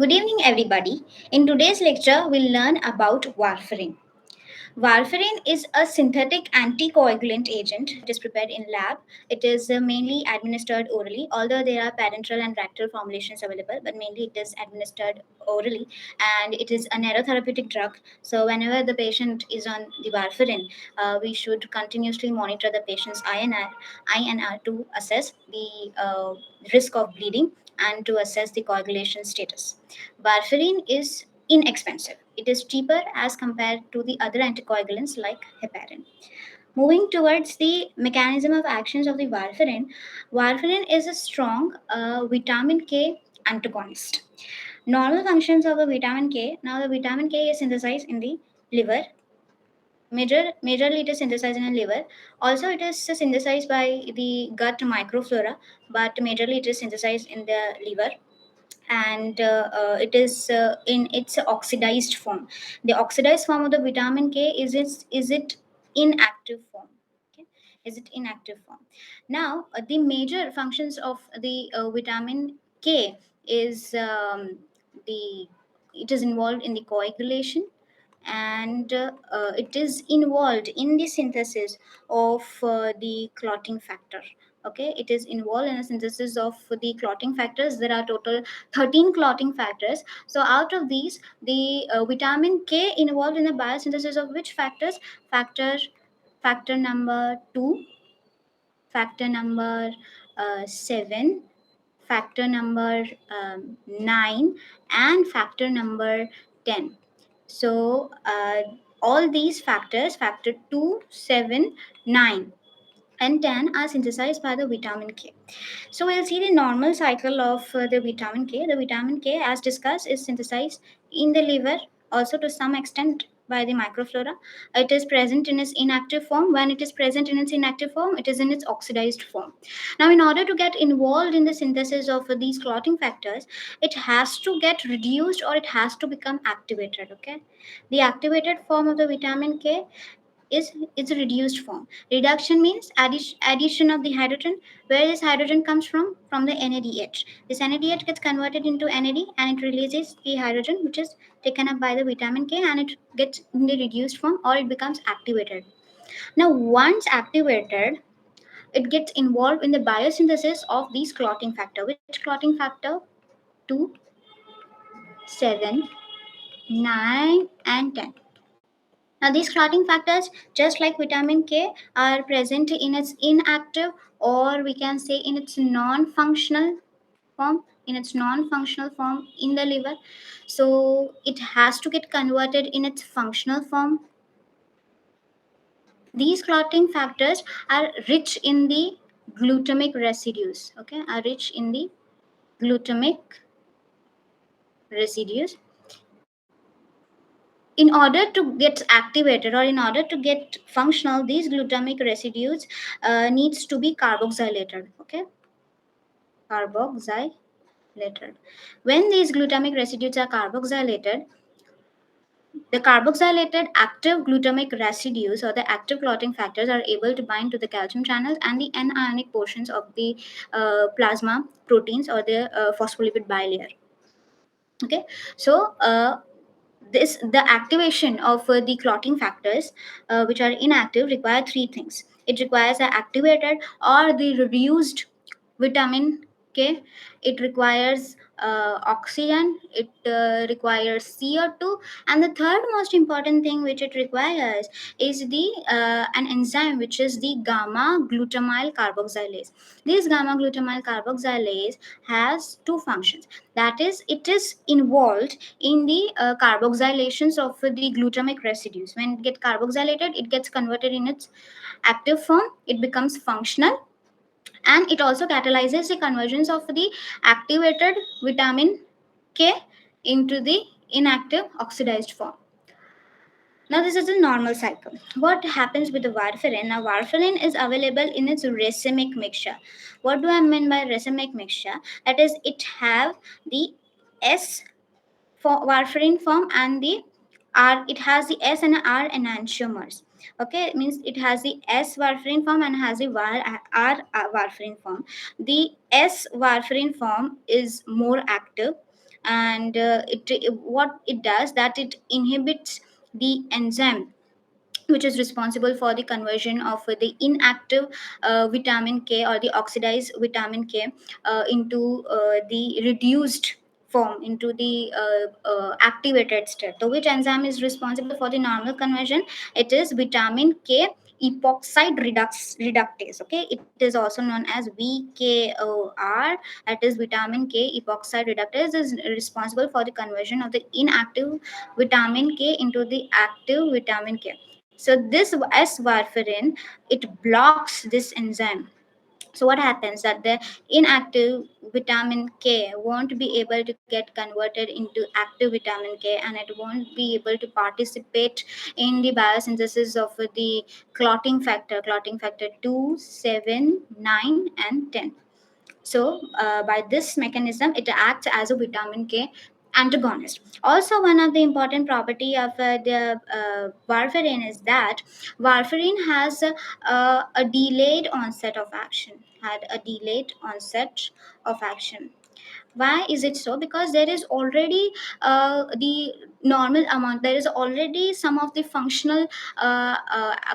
Good evening, everybody. In today's lecture, we'll learn about warfarin. Warfarin is a synthetic anticoagulant agent. It is prepared in lab. It is mainly administered orally, although there are parenteral and rectal formulations available, but mainly it is administered orally, and it is a narrotherapeutic drug. So whenever the patient is on the warfarin, we should continuously monitor the patient's INR to assess the risk of bleeding and to assess the coagulation status. Warfarin is inexpensive. It is cheaper as compared to the other anticoagulants like heparin. Moving towards the mechanism of actions of the warfarin, warfarin is a strong vitamin K antagonist. Normal functions of the vitamin K. Now, the vitamin K is synthesized in the liver. Majorly, it is synthesized in the liver. Also, it is synthesized by the gut microflora, but majorly it is synthesized in the liver, and it is in its oxidized form. The oxidized form of the vitamin K is it inactive form. Okay, is it inactive form? Now, the major functions of the vitamin K is the it is involved in the coagulation, and it is involved in the synthesis of the clotting factor. Okay, it is involved in a synthesis of the clotting factors. There are total 13 clotting factors. So out of these, the vitamin K involved in the biosynthesis of which factors? Factor number 2, factor number 7, factor number 9, and factor number 10. So all these factors, factor 2, 7, 9, and 10, are synthesized by the vitamin K. So we'll see the normal cycle of the vitamin K. The vitamin K, as discussed, is synthesized in the liver, also to some extent by the microflora. It is present in its inactive form. When it is present in its inactive form, it is in its oxidized form. Now, in order to get involved in the synthesis of these clotting factors, it has to get reduced or it has to become activated. Okay, the activated form of the vitamin K is its reduced form. Reduction means addition of the hydrogen. Where this hydrogen comes from the NADH. This NADH gets converted into NAD and it releases the hydrogen, which is taken up by the vitamin K, and it gets in the reduced form or it becomes activated. Now, once activated, it gets involved in the biosynthesis of these clotting factor. Which clotting factor? 2, 7, 9, and 10. Now, these clotting factors, just like vitamin K, are present in its inactive, or we can say in its non-functional form, in the liver. So it has to get converted in its functional form. These clotting factors are rich in the glutamic residues. Okay, are rich in the glutamic residues. In order to get activated or in order to get functional, these glutamic residues needs to be carboxylated. Okay, carboxylated. When these glutamic residues are carboxylated, the carboxylated active glutamic residues or the active clotting factors are able to bind to the calcium channels and the anionic portions of the plasma proteins or the phospholipid bilayer. Okay, so the activation of the clotting factors which are inactive require three things. It requires the activated or the reduced vitamin K. It requires oxygen. It requires CO2, and the third most important thing which it requires is the an enzyme which is the gamma glutamyl carboxylase. This gamma glutamyl carboxylase has two functions. That is, it is involved in the carboxylations of the glutamic residues. When it gets carboxylated, it gets converted in its active form, it becomes functional, and it also catalyzes the convergence of the activated vitamin K into the inactive oxidized form. Now, this is a normal cycle. What happens with the warfarin? Now, warfarin is available in its racemic mixture. What do I mean by racemic mixture? That is, it have the S for warfarin form and the R. It has the S and R enantiomers. Okay, it means it has the S warfarin form and has the R warfarin form. The S warfarin form is more active, and what it does, that it inhibits the enzyme which is responsible for the conversion of the inactive vitamin K, or the oxidized vitamin K, into the reduced form, into the activated state. So which enzyme is responsible for the normal conversion? It is vitamin K epoxide reductase. Okay, it is also known as VKOR. That is vitamin K epoxide reductase is responsible for the conversion of the inactive vitamin K into the active vitamin K. So this S warfarin, it blocks this enzyme. So what happens that the inactive vitamin K won't be able to get converted into active vitamin K, and it won't be able to participate in the biosynthesis of the clotting factor 2, 7, 9, and 10. So, by this mechanism, it acts as a vitamin K antagonist. Also, one of the important property of the warfarin is that warfarin has a delayed onset of action. Had a delayed onset of action. Why is it so? Because there is already the normal amount, there is already some of the functional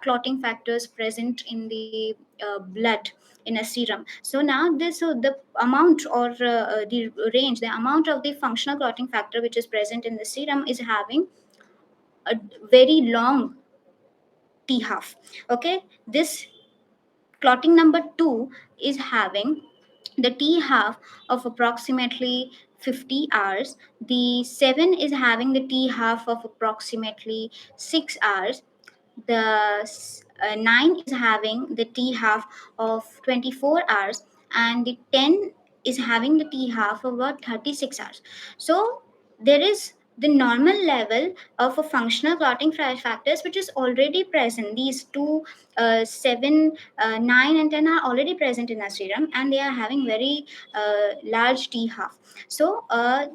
clotting factors present in the blood, in a serum. So now this the amount, or the range, the amount of the functional clotting factor which is present in the serum is having a very long t half. Okay, this clotting number 2 is having the T half of approximately 50 hours. The 7 is having the T half of approximately 6 hours. The 9 is having the T half of 24 hours, and the 10 is having the T half of about 36 hours. So there is the normal level of a functional clotting factors which is already present. These two 7, 9 and 10 are already present in our serum, and they are having very large T half. So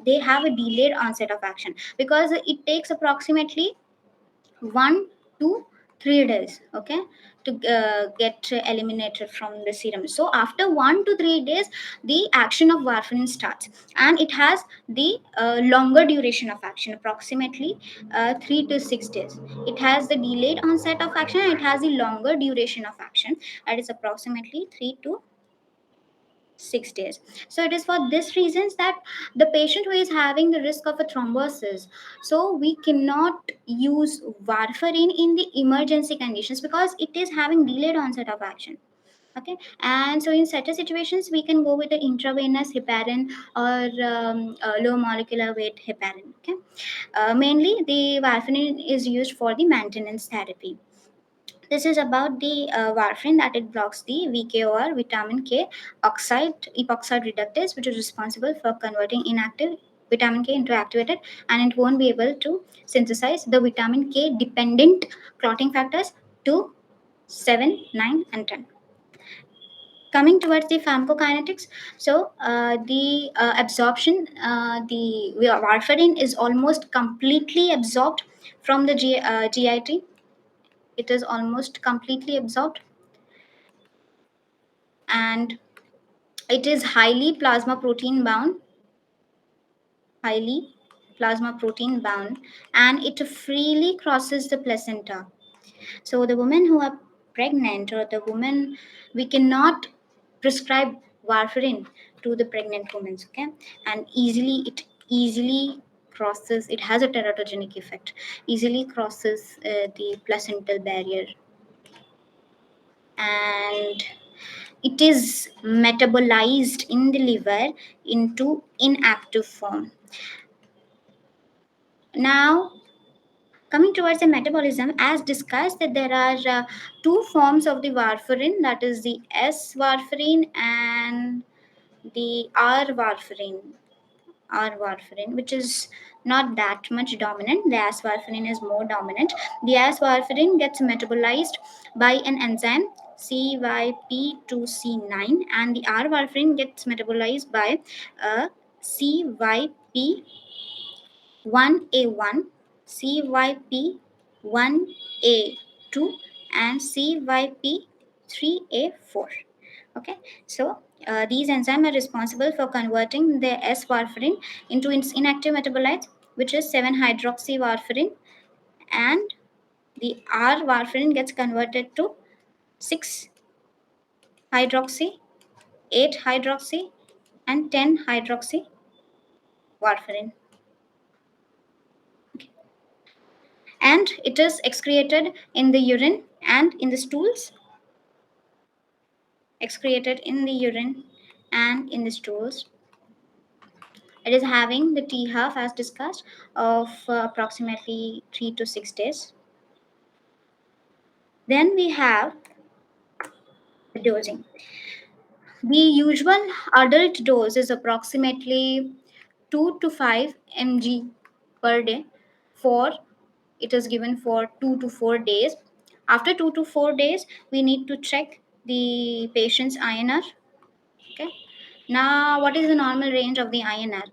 they have a delayed onset of action, because it takes approximately 1 to 3 days, okay, to get eliminated from the serum. So after 1 to 3 days, the action of warfarin starts, and it has the longer duration of action, approximately 3 to 6 days. It has the delayed onset of action, and it has the longer duration of action, that is approximately 3 to 6 days. So it is for this reasons that the patient who is having the risk of a thrombosis, so we cannot use warfarin in the emergency conditions, because it is having delayed onset of action. Okay, and so in such a situations we can go with the intravenous heparin, or low molecular weight heparin. Okay, mainly the warfarin is used for the maintenance therapy. This is about the warfarin, that it blocks the VKOR, vitamin K epoxide reductase, which is responsible for converting inactive vitamin K into activated, and it won't be able to synthesize the vitamin K dependent clotting factors 2, 7, 9, and 10. Coming towards the pharmacokinetics, so the absorption, the warfarin is almost completely absorbed from the GIT. It is almost completely absorbed, and it is highly plasma protein bound, and it freely crosses the placenta. So the women who are pregnant, or the women, we cannot prescribe warfarin to the pregnant women. Okay, and easily crosses, it has a teratogenic effect, easily crosses the placental barrier, and it is metabolized in the liver into inactive form. Now, coming towards the metabolism, as discussed, that there are two forms of the warfarin, that is the S warfarin and the R warfarin, which is not that much dominant. The S warfarin is more dominant. The S warfarin gets metabolized by an enzyme CYP2C9, and the R warfarin gets metabolized by CYP1A1, CYP1A2, and CYP3A4. Okay, so These enzymes are responsible for converting the S warfarin into its inactive metabolite, which is 7 hydroxy warfarin, and the R warfarin gets converted to 6 hydroxy, 8 hydroxy, and 10 hydroxy warfarin. And it is excreted in the urine and in the stools, excreted in the urine and in the stools. It is having the T half as discussed of approximately 3 to 6 days. Then we have the dosing. The usual adult dose is approximately 2 to 5 mg per day. For it is given for 2 to 4 days. After 2 to 4 days, we need to check the patient's INR. Okay. Now, what is the normal range of the INR?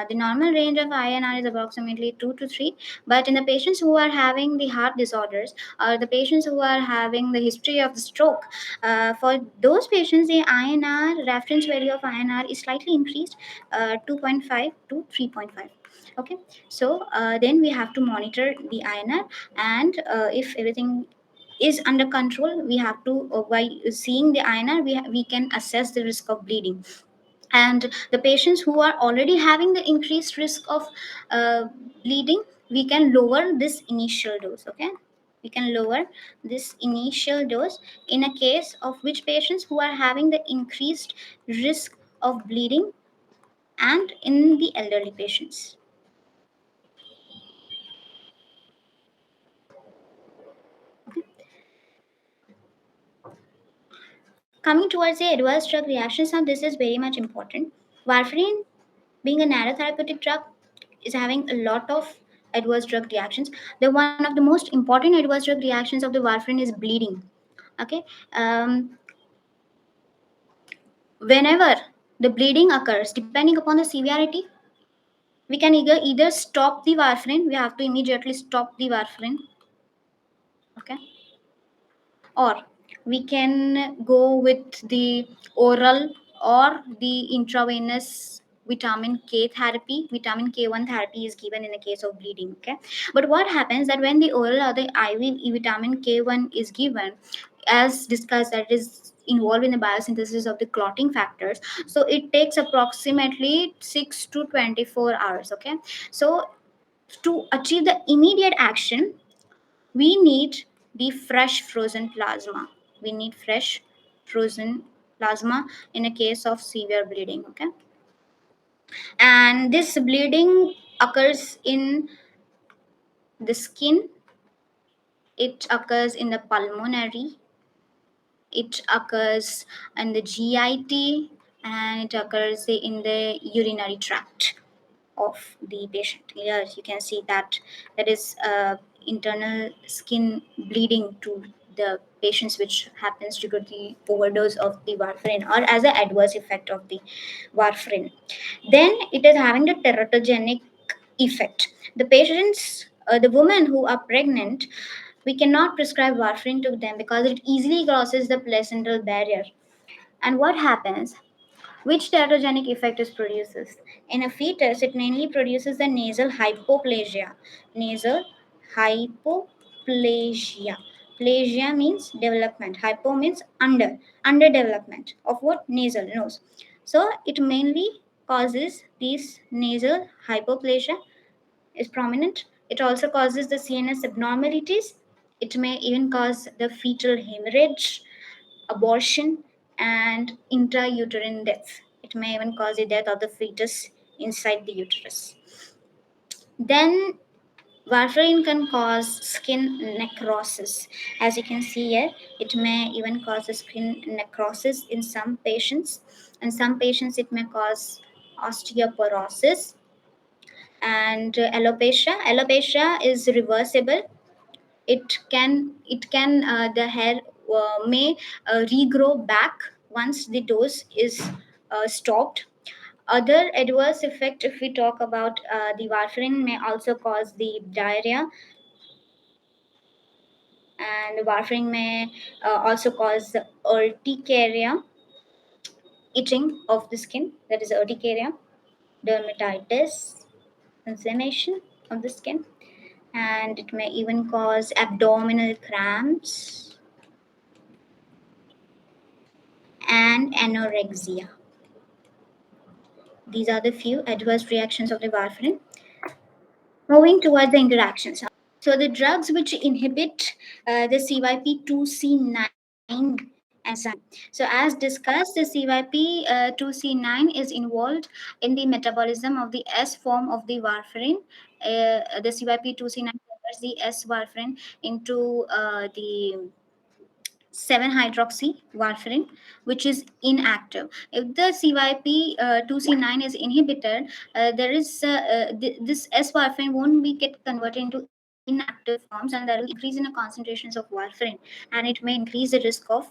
The normal range of INR is approximately 2 to 3. But in the patients who are having the heart disorders, or the patients who are having the history of the stroke, for those patients, the INR, reference value of INR is slightly increased, 2.5 to 3.5. Okay, so then we have to monitor the INR, and if everything is under control, we have to by seeing the INR, we can assess the risk of bleeding. And the patients who are already having the increased risk of uh, bleeding, we can lower this initial dose. Okay, we can lower this initial dose in a case of which patients who are having the increased risk of bleeding, and in the elderly patients. Coming towards the adverse drug reactions, now this is very much important. Warfarin, being a narrow therapeutic drug, is having a lot of adverse drug reactions. The one of the most important adverse drug reactions of the warfarin is bleeding. Okay, um, whenever the bleeding occurs, depending upon the severity, we can either stop the warfarin. We have to immediately stop the warfarin. Okay, or we can go with the oral or the intravenous vitamin K therapy. Vitamin K1 therapy is given in the case of bleeding. Okay, but what happens that when the oral or the IV vitamin K1 is given, as discussed, that is involved in the biosynthesis of the clotting factors, so it takes approximately 6 to 24 hours. Okay, so to achieve the immediate action, we need the fresh frozen plasma. We need fresh frozen plasma in a case of severe bleeding. Okay, and this bleeding occurs in the skin, it occurs in the pulmonary, it occurs in the GIT, and it occurs in the urinary tract of the patient. Here you can see that there is internal skin bleeding to the patients, which happens due to the overdose of the warfarin or as an adverse effect of the warfarin. Then it is having the teratogenic effect. The patients, the women who are pregnant, we cannot prescribe warfarin to them because it easily crosses the placental barrier. And what happens? Which teratogenic effect is produces? In a fetus, it mainly produces the nasal hypoplasia. Nasal hypoplasia. Plasia means development. Hypo means under. Underdevelopment of what? Nasal, nose. So it mainly causes these nasal hypoplasia is prominent. It also causes the CNS abnormalities. It may even cause the fetal hemorrhage, abortion, and intrauterine death. It may even cause the death of the fetus inside the uterus. Then warfarin can cause skin necrosis. As you can see here, it may even cause the skin necrosis in some patients. In some patients, it may cause osteoporosis and alopecia. Alopecia is reversible. It can the hair may regrow back once the dose is stopped. Other adverse effect, if we talk about the warfarin, may also cause the diarrhea, and warfarin may also cause the urticaria. itching of the skin, that is urticaria, dermatitis, inflammation of the skin, and it may even cause abdominal cramps and anorexia. These are the few adverse reactions of the warfarin. Moving towards the interactions. So the drugs which inhibit the CYP2C9 enzyme. So as discussed, the CYP2C9 is involved in the metabolism of the S form of the warfarin. The CYP2C9 converts the S warfarin into the 7 hydroxy warfarin, which is inactive. If the CYP2C9 is inhibited, this S warfarin won't be get converted into inactive forms, and there will increase in the concentrations of warfarin, and it may increase the risk of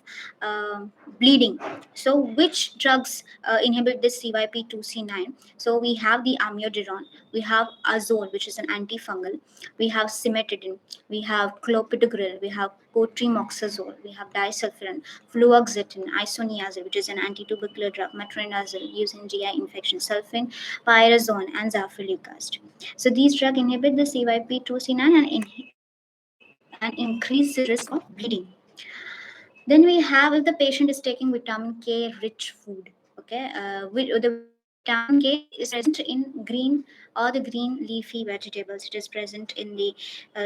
bleeding. So which drugs inhibit this CYP2C9? So we have the amiodarone, we have azole, which is an antifungal, we have cimetidine, we have clopidogrel, we have cotrimoxazole, we have disulfiram, fluoxetine, isoniazid, which is an antitubercular drug, metronidazole, used in GI infection, sulfin, pyrazone, and zafirlic acid. So these drugs inhibit the CYP2C9 and increase the risk of bleeding. Then we have, if the patient is taking vitamin K rich food, okay, the vitamin K is present in green or the green leafy vegetables. It is present in the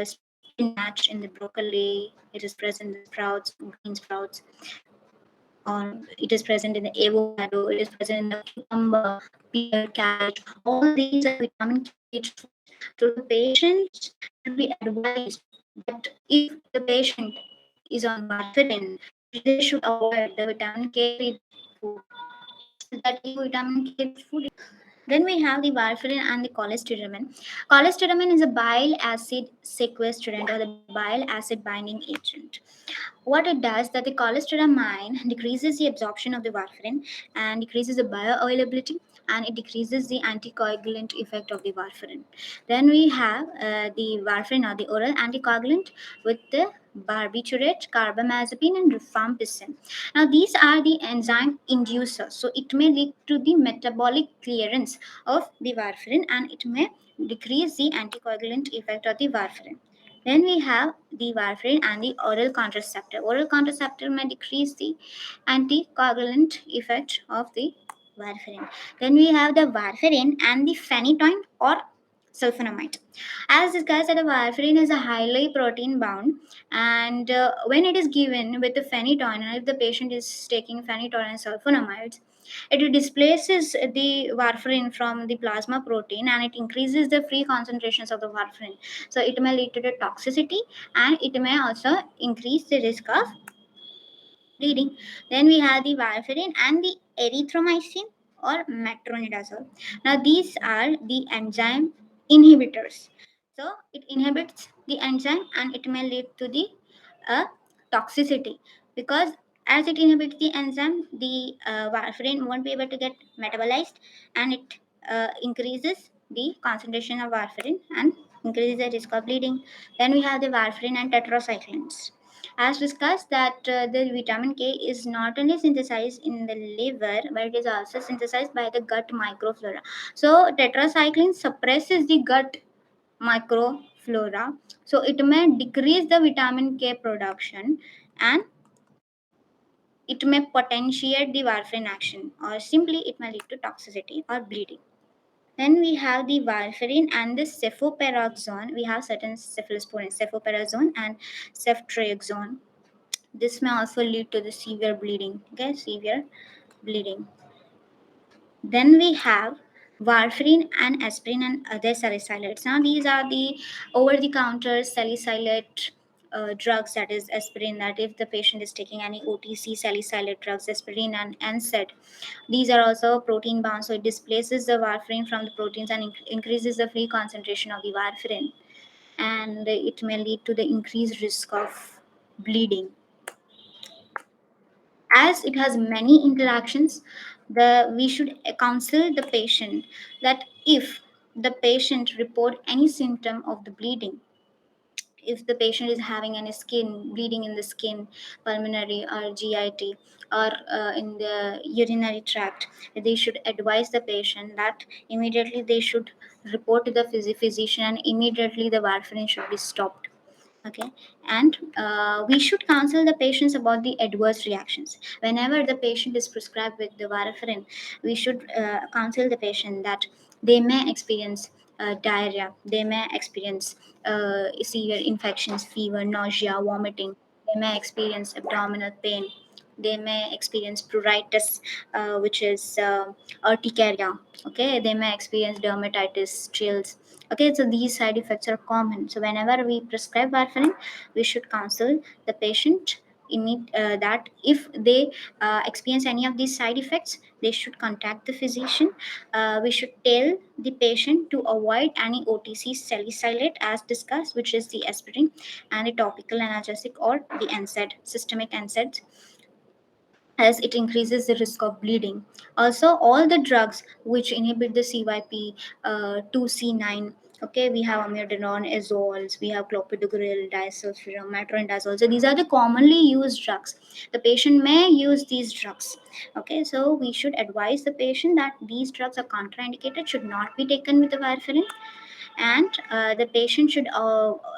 spinach, in the broccoli. It is present in the sprouts, green sprouts, or it is present in the avocado. It is present in the cucumber, pear, cabbage. All these are vitamin K rich food. So the patient should be advised that if the patient is on warfarin, they should avoid the vitamin K rich food. That is vitamin K rich food. Then we have the warfarin and the cholestyramine. Cholestyramine is a bile acid sequestrant or the bile acid binding agent. What it does, that the cholestyramine decreases the absorption of the warfarin and decreases the bioavailability, and it decreases the anticoagulant effect of the warfarin. Then we have the warfarin or the oral anticoagulant with the barbiturate, carbamazepine, and rifampicin. Now these are the enzyme inducers, so it may lead to the metabolic clearance of the warfarin, and it may decrease the anticoagulant effect of the warfarin. Then we have the warfarin and the oral contraceptive. Oral contraceptive may decrease the anticoagulant effect of the warfarin. Then we have the warfarin and the phenytoin or sulfonamide. As discussed, that the warfarin is a highly protein bound, and when it is given with the phenytoin, and if the patient is taking phenytoin and sulfonamides, it displaces the warfarin from the plasma protein, and it increases the free concentrations of the warfarin. So it may lead to the toxicity, and it may also increase the risk of bleeding. Then we have the warfarin and the erythromycin or metronidazole. Now these are the enzyme inhibitors. So it inhibits the enzyme, and it may lead to the toxicity, because as it inhibits the enzyme, the warfarin won't be able to get metabolized, and it increases the concentration of warfarin and increases the risk of bleeding. Then we have the warfarin and tetracyclines. As discussed, that the vitamin K is not only synthesized in the liver, but it is also synthesized by the gut microflora. So tetracycline suppresses the gut microflora, so it may decrease the vitamin K production, and it may potentiate the warfarin action, or simply it may lead to toxicity or bleeding. Then we have the warfarin and the cefoperazone. We have certain cephalosporins, cefoperazone and ceftriaxone. This may also lead to the severe bleeding. Okay, severe bleeding. Then we have warfarin and aspirin and other salicylates. Now these are the over-the-counter salicylate drugs, that is aspirin. That if the patient is taking any OTC salicylate drugs, aspirin and NSAID, these are also protein bound, so it displaces the warfarin from the proteins and increases the free concentration of the warfarin, and it may lead to the increased risk of bleeding. As it has many interactions, we should counsel the patient that if the patient report any symptom of the bleeding, if the patient is having any skin bleeding in the skin, pulmonary or GIT, or in the urinary tract, they should advise the patient that immediately they should report to the physician, and immediately the warfarin should be stopped. Okay. And we should counsel the patients about the adverse reactions. Whenever the patient is prescribed with the warfarin, we should counsel the patient that they may experience diarrhea, they may experience severe infections, fever, nausea, vomiting, they may experience abdominal pain, they may experience pruritus, which is urticaria. Okay, they may experience dermatitis, chills. Okay, so these side effects are common. So whenever we prescribe warfarin, we should counsel the patient that if they experience any of these side effects, they should contact the physician. We should tell the patient to avoid any OTC salicylate as discussed, which is the aspirin, and the topical analgesic or the NSAID, systemic NSAIDs, as it increases the risk of bleeding. Also, all the drugs which inhibit the CYP 2C9. Okay, we have amiodarone, azoles, we have clopidogrel, disulfiram, metronidazole. So these are the commonly used drugs. The patient may use these drugs. Okay, so we should advise the patient that these drugs are contraindicated, should not be taken with the warfarin, and the patient should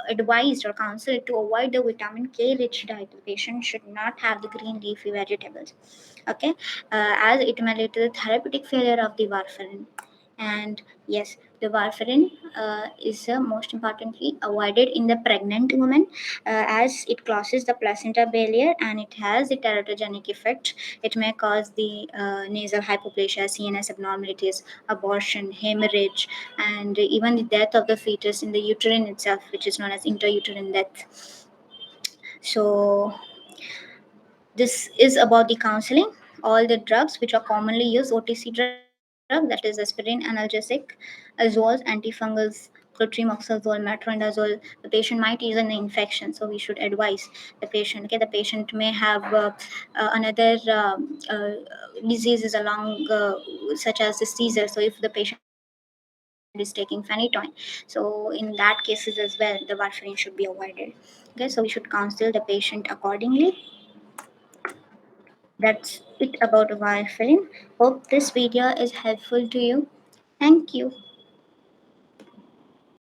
advised or counseled to avoid the vitamin K rich diet. The patient should not have the green leafy vegetables. Okay, as it may lead to the therapeutic failure of the warfarin. And yes, the warfarin is most importantly avoided in the pregnant woman, as it crosses the placenta barrier and it has the teratogenic effect. It may cause the nasal hypoplasia, CNS abnormalities, abortion, hemorrhage, and even the death of the fetus in the uterine itself, which is known as intrauterine death. So this is about the counseling. All the drugs which are commonly used OTC drug, that is aspirin, analgesic, azoles, antifungals, clotrimazole, metronidazole, the patient might use an infection, so we should advise the patient. Okay, the patient may have another diseases along, such as the seizure. So if the patient is taking phenytoin, so in that cases as well, the warfarin should be avoided. Okay, so we should counsel the patient accordingly. That's it about warfarin. Hope this video is helpful to you. Thank you.